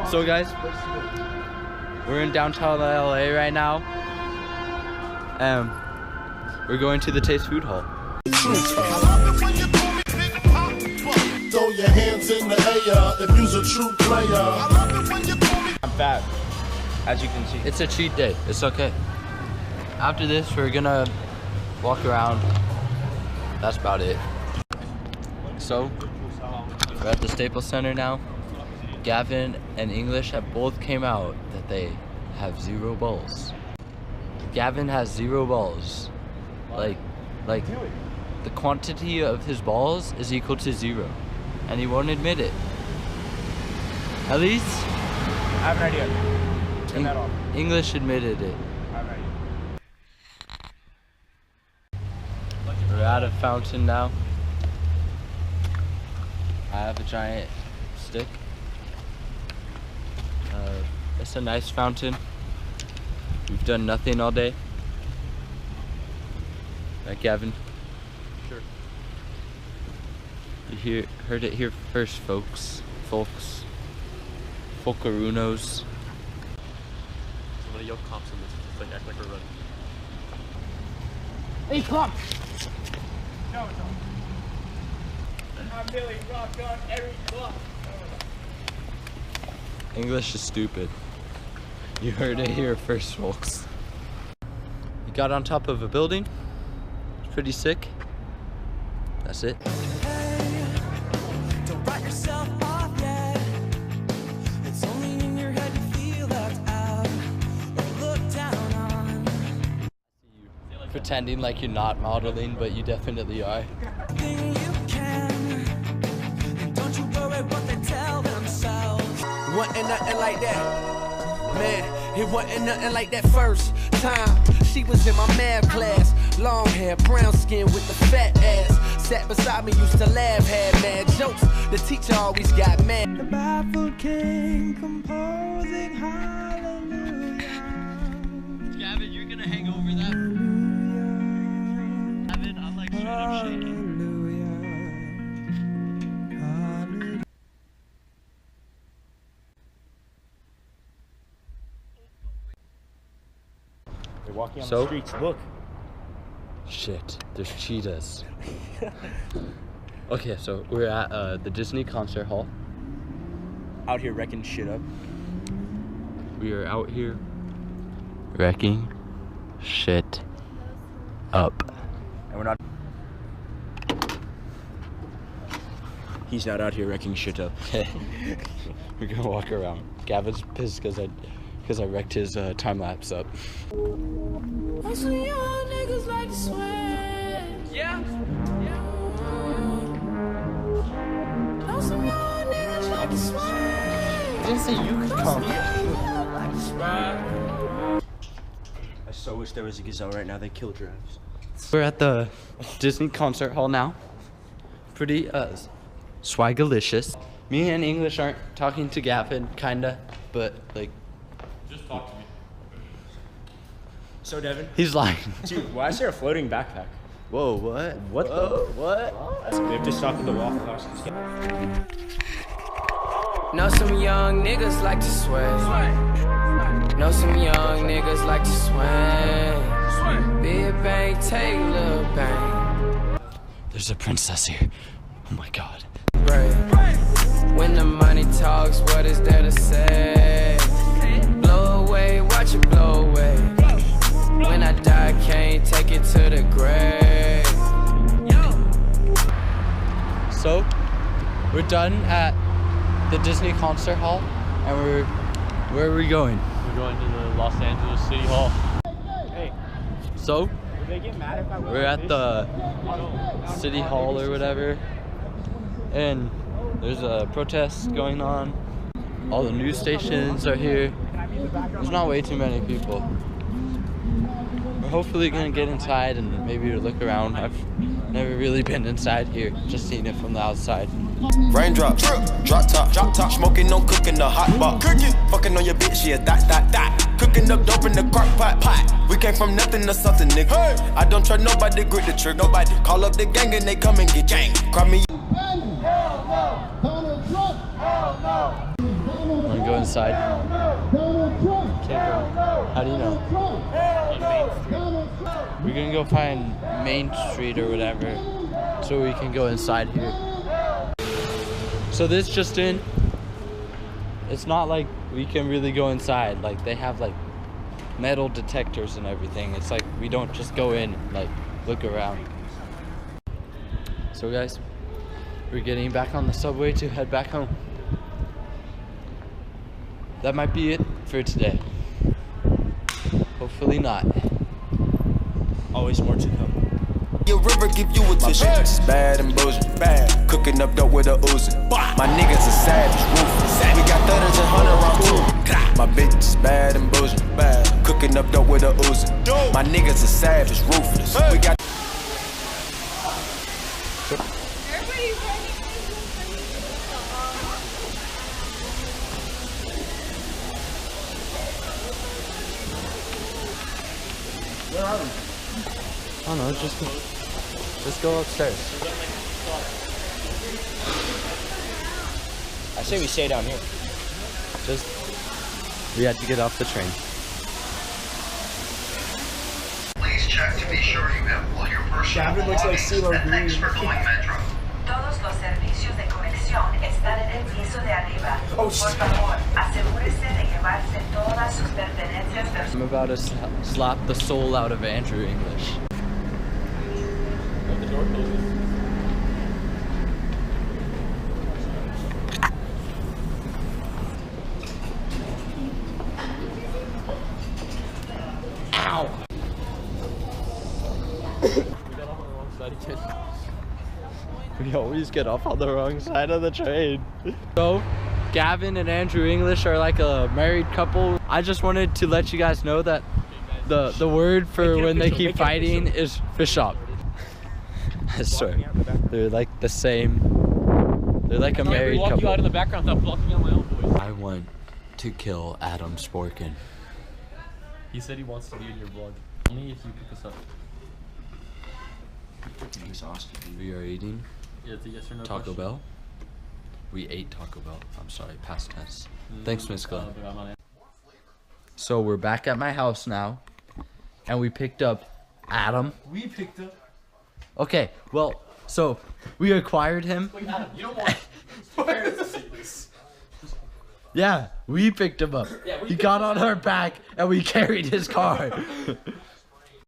So guys, we're in downtown LA right now. We're going to the Taste Food Hall. Throw your hands in the air if you's a true player. I'm fat, as you can see. It's a cheat day, it's okay. After this, we're gonna walk around. That's about it. So, we're at the Staples Center now. Gavin and English have both came out that they have 0 balls. Gavin has 0 balls. Like the quantity of his balls is equal to 0. And he won't admit it. At least I have an idea. Turn that off. English admitted it. I have an idea. We're at a fountain now. I have a giant stick. It's a nice fountain. We've done nothing all day. Right, Gavin? Sure. You heard it here first, folks. Folkarunos. So when a yoke cops in this, just like act like we're running. Hey, come! No. I'm Billy Rock on every club. English is stupid. You heard it here first, folks. You got on top of a building. It's pretty sick. That's it. Pretending like you're not modeling, but you definitely are. Wasn't nothing like that, man. It wasn't nothing like that first time. She was in my math class, long hair, brown skin with the fat ass. Sat beside me, used to laugh, had mad jokes. The teacher always got mad. The baffled king composing hallelujah. Gavin, you're gonna hang over that. Gavin, I'm like straight up shaking. They're walking on So? the streets. Look. Shit, there's cheetahs. Okay, so we're at the Disney concert hall. Out here wrecking shit up. We are out here wrecking shit up. And we're not. He's not out here wrecking shit up. We're gonna walk around. Gavin's pissed because I wrecked his time lapse up. Some young niggas like to swing. Yeah. Some young niggas like to swing. I didn't say you could come. I so wish there was a gazelle right now. They kill giraffes. We're at the Disney concert hall now. Pretty swagalicious. Me and English aren't talking to Gavin, kinda, but like. Just talk to me. So Devin, He's lying. dude, why is there a floating backpack? Whoa, what? What the? What? We have to stop at the Waffle House. Know some young niggas like to swing. Know some young niggas like to swing. Big bang, take little bang. There's a princess here. Oh my god. Right. When the money talks, what is there to say? Blow away, watch it blow away. When I die, can't take it to the grave. So, we're done at the Disney concert hall, and where are we going? We're going to the Los Angeles City Hall. Hey, So, would they get mad if I went we're like at this? the city hall or whatever, and there's a protest going on. All the news stations are here. There's not way too many people. We're hopefully gonna get inside and maybe look around. I've never really been inside here, just seen it from the outside. Raindrop, drop top, smoking, no cooking the hot pot. Fucking on your bitch, yeah, that. Cooking up dope in the crock pot. We came from nothing to something, nigga. Hey. I don't trust nobody, grip the trick. Nobody call up the gang and they come and get gang. Cry me. I'm going inside? How do you know? We're gonna go find Main Street or whatever so we can go inside here. So this just in, it's not like we can really go inside. Like they have like metal detectors and everything. It's like we don't just go in and like look around. So guys, we're getting back on the subway to head back home. That might be it for today. Hopefully not. Always more to come. Your river give you a tissue. Bad and bullshit. Bad. Cooking up dope with a Uzi. My niggas are savage, ruthless. We got 30s and 100 round too. My bitch is bad and bullshit. Bad. Cooking up dope with a Uzi. My niggas are savage, ruthless. We got. Everybody's running. Where are we? I don't know, just go upstairs. I say we stay down here. We had to get off the train. Please check to be sure you have all your personal Gavin looks like belongings, CeeLo and thanks Green. for calling Metro. Todos los servicios de conexión están en el piso de arriba. Oh, Por favor, asegúrese de llevarse todas sus pertenencias personales. I'm about to slap the soul out of Andrew English. If the door closes. Ow! We got off on the wrong side again. We always get off on the wrong side of the train. So, Gavin and Andrew English are like a married couple. I just wanted to let you guys know that the word for when they keep fighting is fish up. I swear. They're like the same. They're like a married Walk you out in the couple. background without blocking out my own voice. I want to kill Adam Sporkin. He said he wants to be in your vlog. Only if you pick us up. We are eating Yeah, it's a yes or no Taco question. Bell. We ate Taco Bell. I'm sorry, past tense. Thanks, Miss Glenn. But I'm not So we're back at my house now, and we picked up Adam. We picked up. Okay, well, so we acquired him. Wait, Adam, you don't want parents to see this. Yeah, we picked him up. Yeah, we He picked got him on our back, and we carried his car.